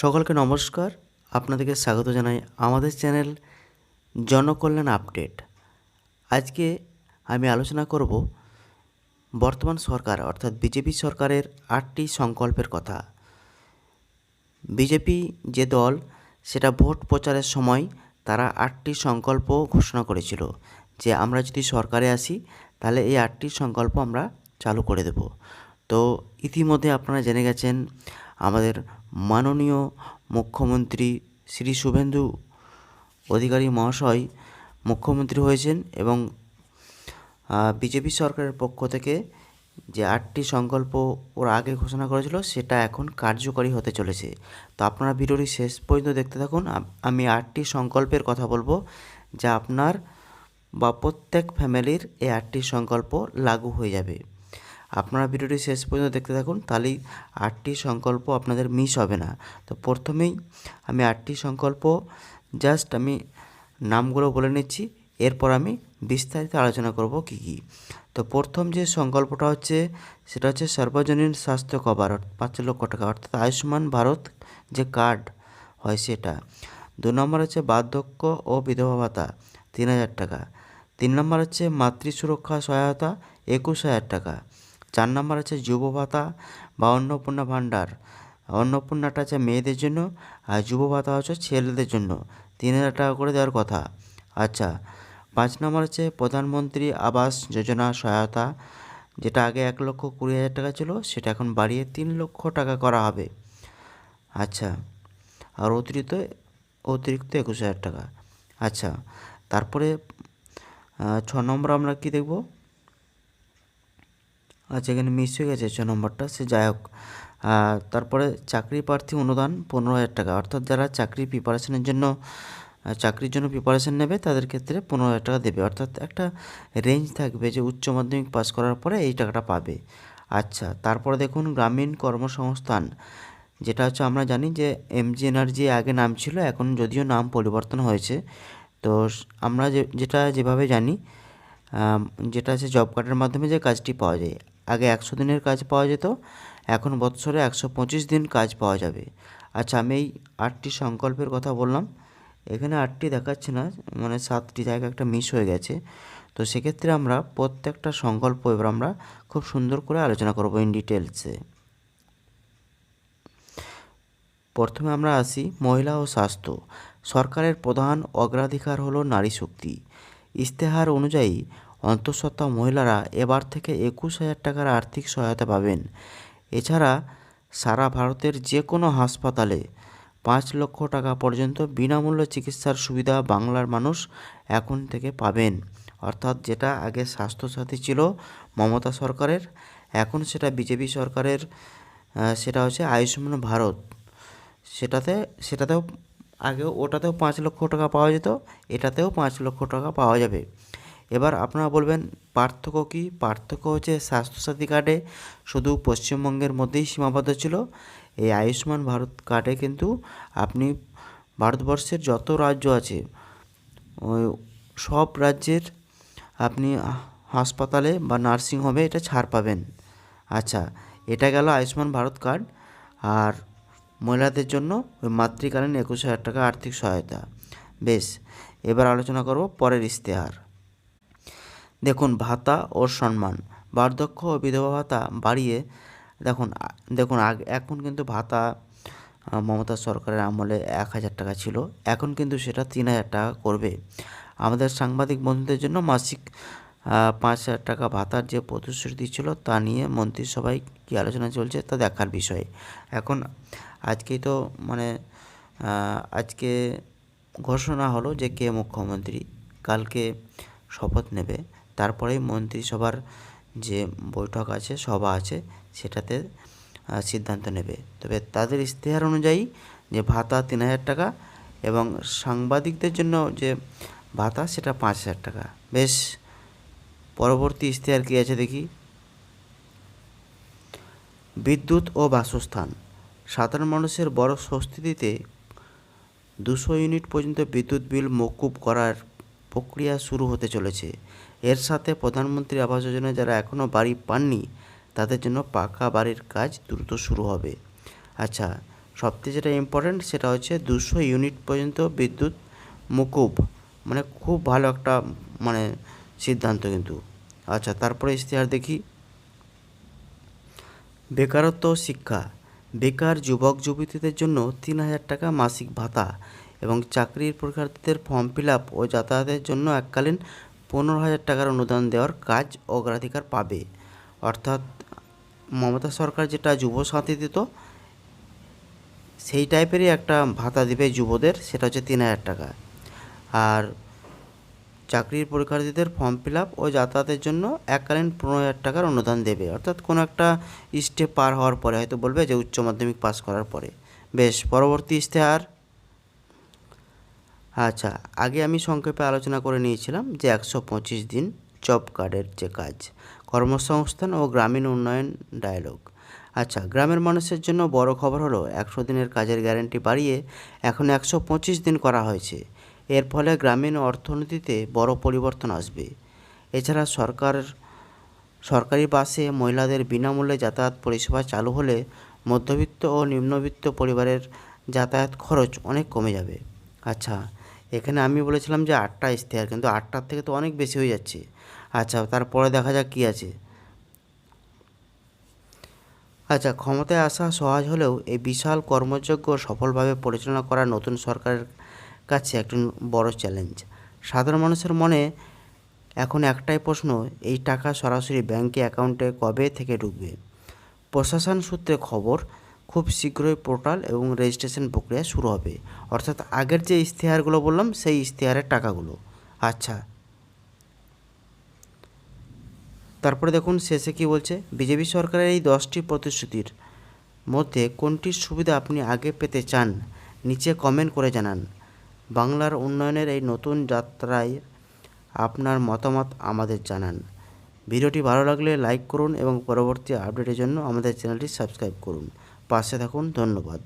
সকলকে নমস্কার। আপনাদেরকে স্বাগত জানাই আমাদের চ্যানেল জনকল্যাণ আপডেট। আজকে আমি আলোচনা করব বর্তমান সরকার অর্থাৎ বিজেপি সরকারের 8টি সংকল্পের কথা। বিজেপি যে দল সেটা ভোট প্রচারের সময় তারা 8টি সংকল্প ঘোষণা করেছিল যে আমরা যদি সরকারে আসি তাহলে এই 8টি সংকল্প আমরা চালু করে দেব। তো ইতিমধ্যে আপনারা জেনে গেছেন আমাদের মাননীয় মুখ্যমন্ত্রী শ্রী শুভেন্দু অধিকারী মহাশয় মুখ্যমন্ত্রী হয়েছেন এবং বিজেপি সরকারের পক্ষ থেকে যে 8টি সংকল্প ওরা আগে ঘোষণা করেছিল সেটা এখন কার্যকরী হতে চলেছে। তো আপনারা ভিডিওটি শেষ পর্যন্ত দেখতে থাকুন। আমি 8টি সংকল্পের কথা বলবো যা আপনার বা প্রত্যেক ফ্যামিলির এই 8টি সংকল্প লাগু হয়ে যাবে। আপনারা ভিডিওটি শেষ পর্যন্ত দেখতে থাকুন, তাহলেই 8টি সংকল্প আপনাদের মিস হবে না। তো প্রথমেই আমি 8টি সংকল্প জাস্ট আমি নামগুলো বলে নিচ্ছি, এরপর আমি বিস্তারিত আলোচনা করব কী কী। তো প্রথম যে সংকল্পটা হচ্ছে সেটা হচ্ছে সর্বজনীন স্বাস্থ্য কভার 5 লক্ষ টাকা, অর্থাৎ আয়ুষ্মান ভারত যে কার্ড হয় সেটা। 2 নম্বর হচ্ছে বার্ধক্য ও বিধবা ভাতা 3000 টাকা। 3 নম্বর হচ্ছে মাতৃ সুরক্ষা সহায়তা 21000 টাকা। 4 নম্বর হচ্ছে যুব ভাতা বা অন্নপূর্ণা ভাণ্ডার। অন্নপূর্ণাটা হচ্ছে মেয়েদের জন্য আর যুব ভাতা হচ্ছে ছেলেদের জন্য 3000 টাকা করে দেওয়ার কথা। আচ্ছা, 5 নম্বর হচ্ছে প্রধানমন্ত্রী আবাস যোজনা সহায়তা, যেটা আগে 1,20,000 টাকা ছিল সেটা এখন বাড়িয়ে 3 লক্ষ টাকা করা হবে। আচ্ছা, আর অতিরিক্ত 21,000 টাকা। আচ্ছা, তারপরে 6 নম্বর আমরা কি দেখব? আচ্ছা, এখানে মিস হয়ে গেছে 6 নম্বরটা, সে যাই হোক। তারপরে চাকরি প্রার্থী অনুদান 15,000 টাকা, অর্থাৎ যারা চাকরির জন্য প্রিপারেশন নেবে তাদের ক্ষেত্রে 15,000 টাকা দেবে, অর্থাৎ একটা রেঞ্জ থাকবে যে উচ্চ মাধ্যমিক পাস করার পরে এই টাকাটা পাবে। আচ্ছা, তারপরে দেখুন গ্রামীণ কর্মসংস্থান, যেটা হচ্ছে আমরা জানি যে MGNRG আগে নাম ছিল, এখন যদিও নাম পরিবর্তন হয়েছে। তো আমরা যেভাবে জানি যেটা আছে জব কার্ডের মাধ্যমে যে কাজটি পাওয়া যায়, আগে 100 দিনের কাজ পাওয়া যেত, এখন বৎসরে 125 দিন কাজ পাওয়া যাবে। আচ্ছা, আমি এই 8টি সংকল্পের কথা বললাম, এখানে 8টি দেখাচ্ছে না, মানে 7টি জায়গা একটা মিস হয়ে গেছে। তো সেক্ষেত্রে আমরা প্রত্যেকটা সংকল্প এবার আমরা খুব সুন্দর করে আলোচনা করব ইন ডিটেলসে। প্রথমে আমরা আসি মহিলা ও স্বাস্থ্য। সরকারের প্রধান অগ্রাধিকার হলো নারী শক্তি। ইশতেহার অনুযায়ী অন্তঃসত্ত্বা মহিলারা এবার থেকে 21,000 টাকার আর্থিক সহায়তা পাবেন। এছাড়া সারা ভারতের যে কোনো হাসপাতালে 5 লক্ষ টাকা পর্যন্ত বিনামূল্যে চিকিৎসার সুবিধা বাংলার মানুষ এখন থেকে পাবেন। অর্থাৎ যেটা আগে স্বাস্থ্যসাথী ছিল মমতা সরকারের, এখন সেটা বিজেপি সরকারের, সেটা হচ্ছে আয়ুষ্মান ভারত। সেটাতেও ওটাতেও 5 লক্ষ টাকা পাওয়া যেত, এটাতেও 5 লক্ষ টাকা পাওয়া যাবে। এবার আপনারা বলবেন পার্থক্য কী? পার্থক্য হচ্ছে স্বাস্থ্যসাথী কার্ডে শুধু পশ্চিমবঙ্গের মধ্যেই সীমাবদ্ধ ছিল, এই আয়ুষ্মান ভারত কার্ডে কিন্তু আপনি ভারতবর্ষের যত রাজ্য আছে ওই সব রাজ্যের আপনি হাসপাতালে বা নার্সিংহোমে এটা ছাড় পাবেন। আচ্ছা, এটা গেল আয়ুষ্মান ভারত কার্ড। আর মহিলাদের জন্য ওই মাতৃকালীন 21,000 টাকা আর্থিক সহায়তা। বেশ, এবার আলোচনা করব পরের ইশতেহার। দেখুন ভাতা ও সম্মান, বার্ধক্য ও বিধবা ভাতা বাড়িয়ে দেখুন এখন কিন্তু ভাতা মমতা সরকারের আমলে 1,000 টাকা ছিল, এখন কিন্তু সেটা 3,000 টাকা করবে। আমাদের সাংবাদিক বন্ধুদের জন্য মাসিক 5,000 টাকা ভাতার যে প্রতিশ্রুতি ছিল তা নিয়ে মন্ত্রিসভায় কী আলোচনা চলছে তা দেখার বিষয়। এখন আজকেই তো আজকে ঘোষণা হলো যে কে মুখ্যমন্ত্রী, কালকে শপথ নেবে, তারপরেই মন্ত্রিসভার যে বৈঠক আছে, সভা আছে, সেটাতে সিদ্ধান্ত নেবে। তবে তাদের ইশতেহার অনুযায়ী যে ভাতা 3,000 টাকা এবং সাংবাদিকদের জন্য যে ভাতা সেটা 5,000 টাকা। বেশ, পরবর্তী ইশতেহার কী আছে দেখি। বিদ্যুৎ ও বাসস্থান, সাধারণ মানুষের বড় স্বস্তি দিতে 200 ইউনিট পর্যন্ত বিদ্যুৎ বিল মওকুফ করার প্রক্রিয়া শুরু হতে চলেছে। এর সাথে প্রধানমন্ত্রী আবাস যোজনায় যারা এখনও বাড়ি পাননি তাদের জন্য পাকা বাড়ির কাজ দ্রুত শুরু হবে। আচ্ছা, সবথেকে যেটা ইম্পর্ট্যান্ট সেটা হচ্ছে 200 ইউনিট পর্যন্ত বিদ্যুৎ মকুব, মানে খুব ভালো একটা মানে সিদ্ধান্ত কিন্তু। আচ্ছা, তারপরে ইশতেহার দেখি। বেকারত্ব ও শিক্ষা, বেকার যুবক যুবতীদের জন্য 3,000 টাকা মাসিক ভাতা এবং চাকরির পরীক্ষার্থীদের ফর্ম ফিল আপ ও যাতায়াতের জন্য এককালীন 15,000 টাকার অনুদান দেওয়ার কাজ অগ্রাধিকার পাবে। অর্থাৎ মমতা সরকার যেটা যুবসাথী দিত সেই টাইপেরই একটা ভাতা দিবে যুবদের, সেটা হচ্ছে 3,000 টাকা। আর চাকরির পরীক্ষার্থীদের ফর্ম ফিল আপ ও যাতায়াতের জন্য এককালীন 15,000 টাকার অনুদান দেবে। অর্থাৎ কোনো একটা স্টেপ পার হওয়ার পরে হয়তো বলবে যে উচ্চ মাধ্যমিক পাস করার পরে। বেশ, পরবর্তী ইশতেহার। আচ্ছা, আগে আমি সংক্ষেপে আলোচনা করে নিয়েছিলাম যে 125 দিন জব কার্ডের যে কাজ, কর্মসংস্থান ও গ্রামীণ উন্নয়ন ডায়ালগ। আচ্ছা, গ্রামের মানুষের জন্য বড় খবর হলো 100 দিনের কাজের গ্যারান্টি বাড়িয়ে এখন 125 দিন করা হয়েছে। এর ফলে গ্রামীণ অর্থনীতিতে বড় পরিবর্তন আসবে। এছাড়া সরকারি বাসে মহিলাদের বিনামূল্যে যাতায়াত পরিষেবা চালু হলে মধ্যবিত্ত ও নিম্নবিত্ত পরিবারের যাতায়াত খরচ অনেক কমে যাবে। আচ্ছা, এখানে আমি বলেছিলাম যে 8টা ইশতেহার, কিন্তু 8টার থেকে তো অনেক বেশি হয়ে যাচ্ছে। আচ্ছা, তারপরে দেখা যাক কী আছে। আচ্ছা, ক্ষমতায় আসা সহজ হলেও এই বিশাল কর্মযজ্ঞ সফলভাবে পরিচালনা করা নতুন সরকারের কাছে একটি বড় চ্যালেঞ্জ। সাধারণ মানুষের মনে এখন একটাই প্রশ্ন, এই টাকা সরাসরি ব্যাংকে অ্যাকাউন্টে কবে থেকে ঢুকবে? প্রশাসন সূত্রে খবর, খুব শীঘ্রই পোর্টাল এবং রেজিস্ট্রেশন প্রক্রিয়া শুরু হবে। অর্থাৎ আগের যে ইশতেহারগুলো বললাম সেই ইশতেহারের টাকাগুলো। আচ্ছা, তারপরে দেখুন শেষে কি বলছে, বিজেপি সরকারের এই 10টি প্রতিশ্রুতির মধ্যে কোনটির সুবিধা আপনি আগে পেতে চান নিচে কমেন্ট করে জানান। বাংলার উন্নয়নের এই নতুন যাত্রায় আপনার মতামত আমাদের জানান। ভিডিওটি ভালো লাগলে লাইক করুন এবং পরবর্তী আপডেটের জন্য আমাদের চ্যানেলটি সাবস্ক্রাইব করুন। পাশে থাকুন। ধন্যবাদ।